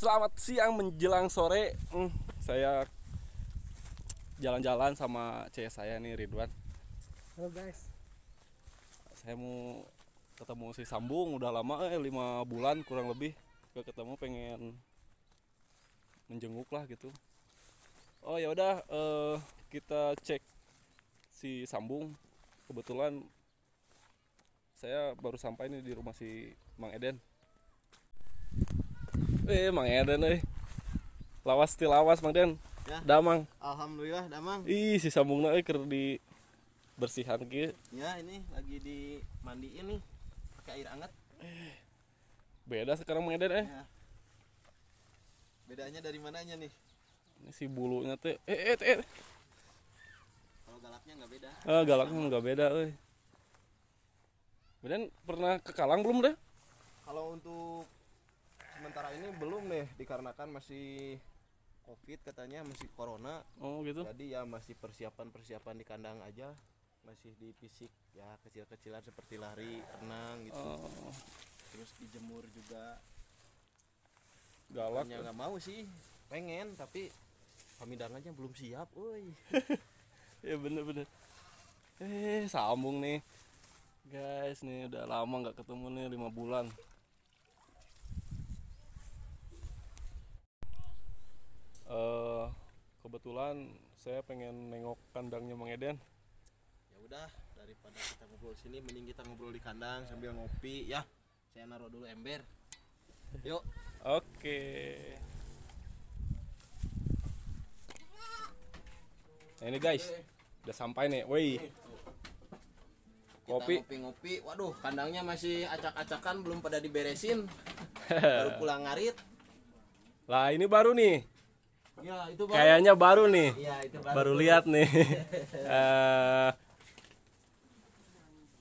Selamat siang menjelang sore. Saya jalan-jalan sama cewek saya nih, Ridwan. Halo guys. Saya mau ketemu si Sambung, udah lama 5 bulan kurang lebih gak ketemu, pengen menjenguk lah gitu. Oh ya udah, kita cek si Sambung. Kebetulan saya baru sampai nih di rumah si Mang Eden. Mang Eden lawas ti lawas Mang Den. Ya. Damang. Alhamdulillah damang. Si Sambungna keur di bersihan kieu. Ya ini lagi dimandiin nih pakai air hangat. Beda sekarang Mang Eden Ya. Bedanya dari mananya nih? Ini si bulunya teh Kalau galaknya nggak beda. galaknya enggak beda euy. Beden pernah ke Kalang belum deh? Kalau untuk sementara ini belum nih, dikarenakan masih COVID katanya, masih corona. Oh gitu. Jadi ya masih persiapan di kandang aja, masih di fisik ya kecil-kecilan seperti lari, renang gitu. Oh, Terus dijemur juga. galak. Hanya nggak mau sih, pengen tapi pamidangannya belum siap, woi. Ya bener-bener. Sambung nih. Guys, nih udah lama nggak ketemu nih, 5 bulan. Kebetulan saya pengen nengok kandangnya Mang Eden. Ya udah, daripada kita ngobrol sini mending kita ngobrol di kandang sambil ngopi ya. Saya naruh dulu ember. Yuk. Oke. Nah ini guys, udah sampai nih. Woi. Kopi. Kita ngopi-ngopi. Waduh, kandangnya masih acak-acakan, belum pada diberesin. Baru pulang ngarit. Lah ini baru nih. Ya, itu baru. Kayaknya baru nih. Iya, itu Baru lihat nih.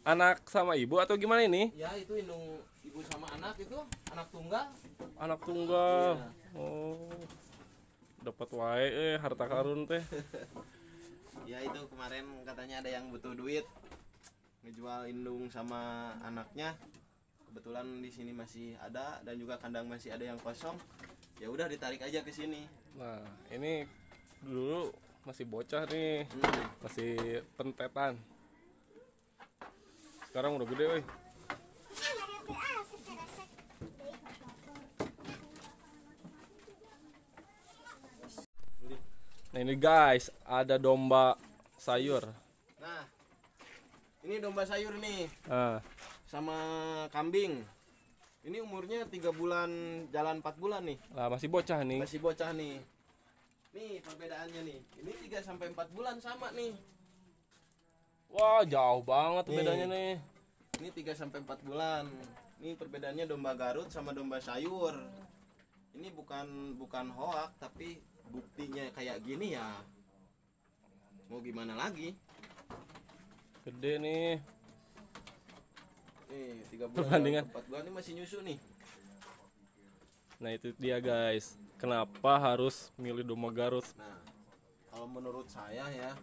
Anak sama ibu atau gimana ini? Ya, itu indung ibu sama anak itu, anak tunggal. Anak tunggal. Iya. Oh. Dapat wae harta karun teh. Ya, itu kemarin katanya ada yang butuh duit. Ngejual indung sama anaknya. Kebetulan di sini masih ada dan juga kandang masih ada yang kosong. Ya udah ditarik aja ke sini. Nah, ini dulu masih bocah nih. Masih pentetan. Sekarang udah gede, woi. Nah ini guys, ada domba sayur. Nah, ini domba sayur nih Ah, sama kambing. Ini umurnya 3 bulan jalan 4 bulan nih. lah masih bocah nih. Masih bocah nih. Nih perbedaannya nih. Ini 3 sampai 4 bulan sama nih. Wah, jauh banget Nih. bedanya nih. Ini 3 sampai 4 bulan. Ini perbedaannya domba Garut sama domba sayur. Ini bukan hoak tapi buktinya kayak gini ya. Mau gimana lagi? Gede nih. Nih 3 bulan Perbandingan. 4 bulan ini masih nyusu nih. Nah itu dia guys. Kenapa harus milih domba Garut? Nah, kalau menurut saya ya,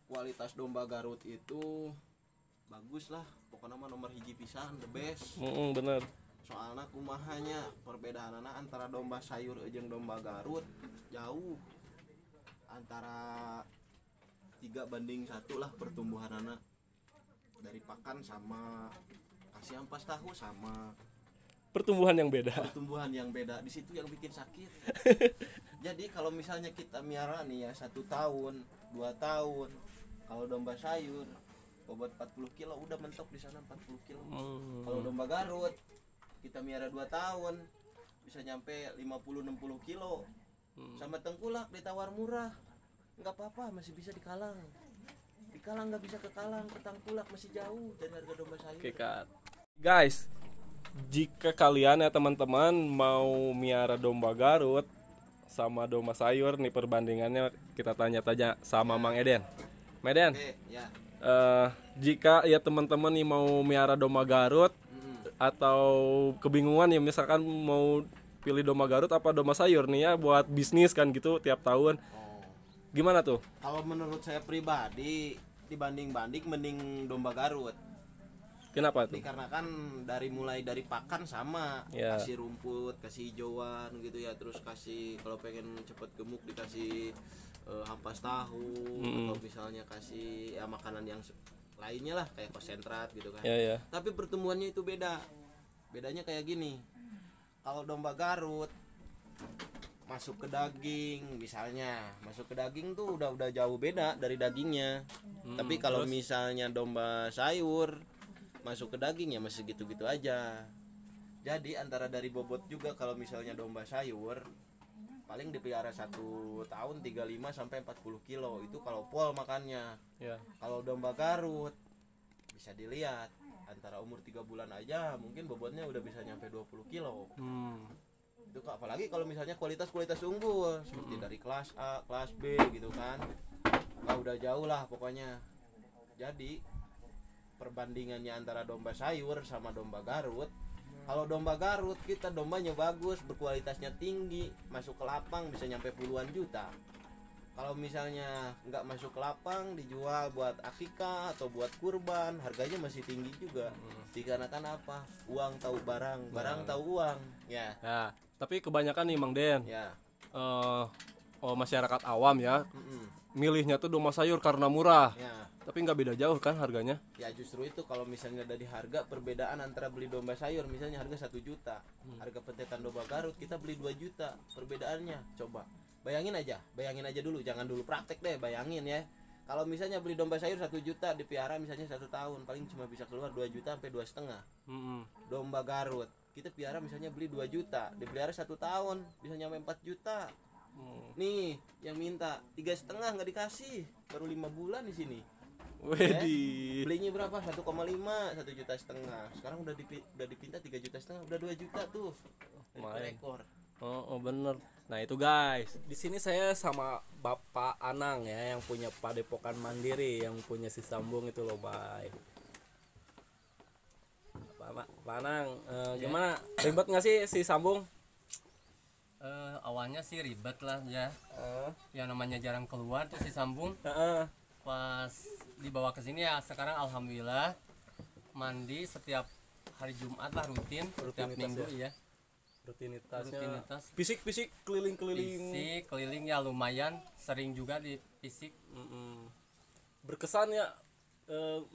kualitas domba Garut itu bagus lah. Pokoknya mah nomor hiji pisan, the best. Bener. Soalnya kumahanya perbedaannya antara domba sayur jeung domba Garut jauh. Antara 3:1 lah pertumbuhanana. Dari pakan sama kasih ampas tahu sama Pertumbuhan yang beda. pertumbuhan yang beda, di situ yang bikin sakit. Jadi kalau misalnya kita miara nih ya 1 tahun 2 tahun, kalau domba sayur bobot 40 kilo udah mentok di sana 40 kilo. Kalau domba Garut kita miara 2 tahun bisa nyampe 50-60 kilo. Sama tengkulak ditawar murah nggak apa-apa, masih bisa dikalang. Dikalang nggak bisa ke Kalang, ke tengkulak masih jauh dari harga domba sayur. Oke Kak. Guys, jika kalian ya teman-teman mau miara domba Garut sama domba sayur nih, perbandingannya kita tanya-tanya sama Mang Eden. Meden, Oke, ya. jika ya teman-teman nih mau miara domba Garut atau kebingungan ya misalkan mau pilih domba Garut apa domba sayur nih ya buat bisnis kan gitu tiap tahun. Gimana tuh? Kalau menurut saya pribadi dibanding-banding mending domba Garut. Kenapa tuh? Dikarenakan mulai dari pakan sama, Ya. kasih rumput, kasih hijauan gitu ya, terus kasih kalau pengen cepet gemuk dikasih ampas tahu, atau misalnya kasih ya makanan yang lainnya lah kayak konsentrat gitu kan. Ya ya. Tapi pertumbuhannya itu beda. Bedanya kayak gini. Kalau domba Garut masuk ke daging, misalnya masuk ke daging tuh udah jauh beda dari dagingnya. Tapi kalau misalnya domba sayur masuk ke daging ya masih gitu-gitu aja. Jadi antara dari bobot juga, kalau misalnya domba sayur paling dipelihara 1 tahun 35 sampai 40 kilo itu kalau pol makannya. Ya. Kalau domba Garut bisa dilihat antara umur 3 bulan aja mungkin bobotnya udah bisa nyampe 20 kilo. Itu apalagi kalau misalnya kualitas unggul seperti dari kelas A, kelas B gitu kan. Nah, udah jauh lah pokoknya. Jadi perbandingannya antara domba sayur sama domba Garut, kalau domba Garut kita dombanya bagus, berkualitasnya tinggi, masuk ke lapang bisa nyampe puluhan juta. Kalau misalnya nggak masuk ke lapang, dijual buat akikah atau buat kurban, harganya masih tinggi juga. Dikarenakan apa? Uang tahu barang, barang tahu uang. Ya. Nah, tapi kebanyakan nih Mang Den, Ya. masyarakat awam ya, milihnya tuh domba sayur karena murah. Ya. Tapi nggak beda jauh kan harganya? Ya justru itu, kalau misalnya dari harga, perbedaan antara beli domba sayur misalnya harga 1 juta, harga petetan domba Garut kita beli 2 juta, perbedaannya. Coba bayangin aja dulu, jangan dulu praktek deh, bayangin ya. Kalau misalnya beli domba sayur 1 juta dipelihara misalnya 1 tahun, paling cuma bisa keluar 2 juta sampai 2,5. Domba Garut kita pelihara misalnya beli 2 juta, dipelihara 1 tahun bisa nyampe 4 juta. Nih yang minta 3,5 nggak dikasih, baru 5 bulan di sini. Wedi. Belinya berapa? 1,5, 1,5 juta. Sekarang udah dipinta 3,5 juta, udah 2 juta tuh. Dari ekor. Oh, bener. Nah itu guys, di sini saya sama Bapak Anang ya, yang punya Padepokan Mandiri, yang punya si Sambung itu loh, Bay. Pak Anang, gimana? Ribet nggak sih si Sambung? Awalnya sih ribet lah ya. Yang namanya jarang keluar tuh si Sambung. Pas dibawa ke sini ya sekarang alhamdulillah mandi setiap hari Jumat lah, rutin setiap minggu ya. Rutinitasnya. Fisik keliling Fisik keliling ya lumayan, sering juga di fisik. Berkesan ya,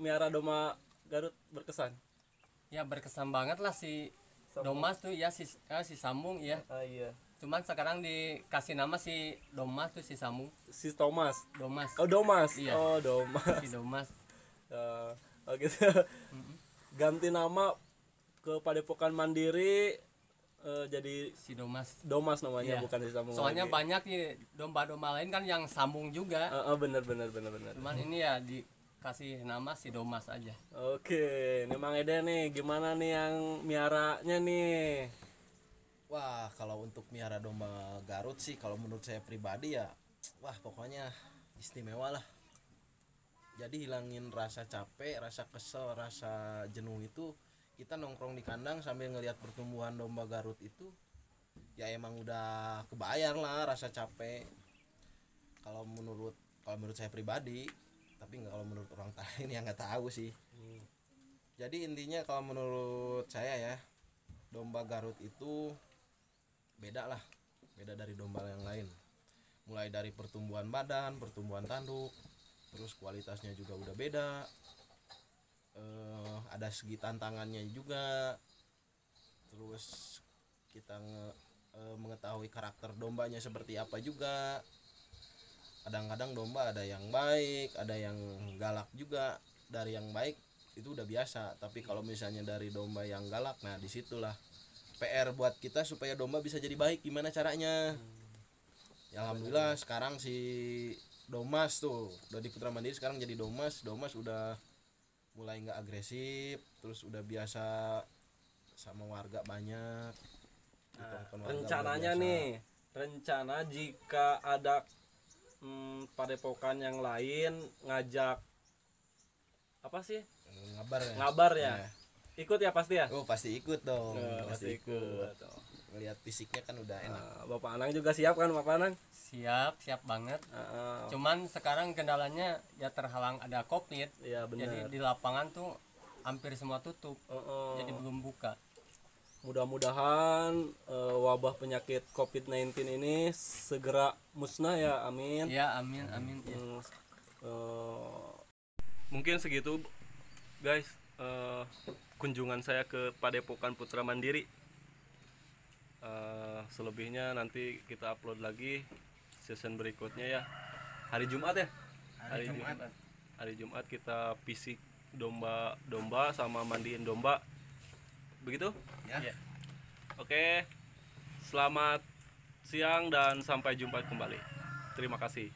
miara domba Garut berkesan. Ya berkesan banget lah si Domas tuh ya, si Sambung ya. Iya. Cuman sekarang dikasih nama si Domas tuh, si Sambung. Si Thomas. Domas. Oh Domas. Iya. Oh Domas. Si Domas. Oh gitu. Ganti nama ke Padepokan Mandiri, jadi Si Domas. Domas namanya, Iya. bukan si Sambung. Soalnya lagi. banyak nih domba-domba lain kan yang Sambung juga. Bener. Cuman ini ya dikasih nama si Domas aja. Oke, ini Mang Ede nih, gimana nih yang miaranya nih? Wah, kalau untuk miara domba Garut sih kalau menurut saya pribadi ya, wah pokoknya istimewa lah. Jadi hilangin rasa capek, rasa kesel, rasa jenuh itu, kita nongkrong di kandang sambil ngelihat pertumbuhan domba Garut itu, ya emang udah kebayar lah rasa capek. Kalau menurut saya pribadi, tapi nggak kalau menurut orang lain ya nggak tahu sih. Jadi intinya kalau menurut saya ya, domba Garut itu beda dari domba yang lain, mulai dari pertumbuhan badan, pertumbuhan tanduk, terus kualitasnya juga udah beda. Ada segi tantangannya juga, terus kita mengetahui karakter dombanya seperti apa juga. Kadang-kadang domba ada yang baik, ada yang galak juga. Dari yang baik itu udah biasa, tapi kalau misalnya dari domba yang galak, nah disitulah PR buat kita supaya domba bisa jadi baik, gimana caranya. Ya alhamdulillah sekarang si Domas tuh udah di Putra Mandiri, sekarang jadi Domas udah mulai nggak agresif, terus udah biasa sama warga banyak. Rencananya nih, rencana jika ada padepokan yang lain ngajak apa sih? Ngabar ya. Ikut ya pasti ya? Oh pasti ikut dong. Pasti ikut. Ngelihat fisiknya kan udah enak. Bapak Anang juga siap kan, Bapak Anang? Siap banget. Cuman sekarang kendalanya ya terhalang ada COVID. Iya benar. Jadi di lapangan tuh hampir semua tutup. Jadi belum buka. Mudah-mudahan wabah penyakit COVID-19 ini segera musnah ya, amin. Ya, amin amin. Ya. Mungkin segitu guys, kunjungan saya ke Padepokan Putra Mandiri. Selebihnya nanti kita upload lagi season berikutnya ya. Hari Jumat ya. Hari Jumat kita fisik domba sama mandiin domba. Begitu? Ya. Oke. Selamat siang dan sampai jumpa kembali. Terima kasih.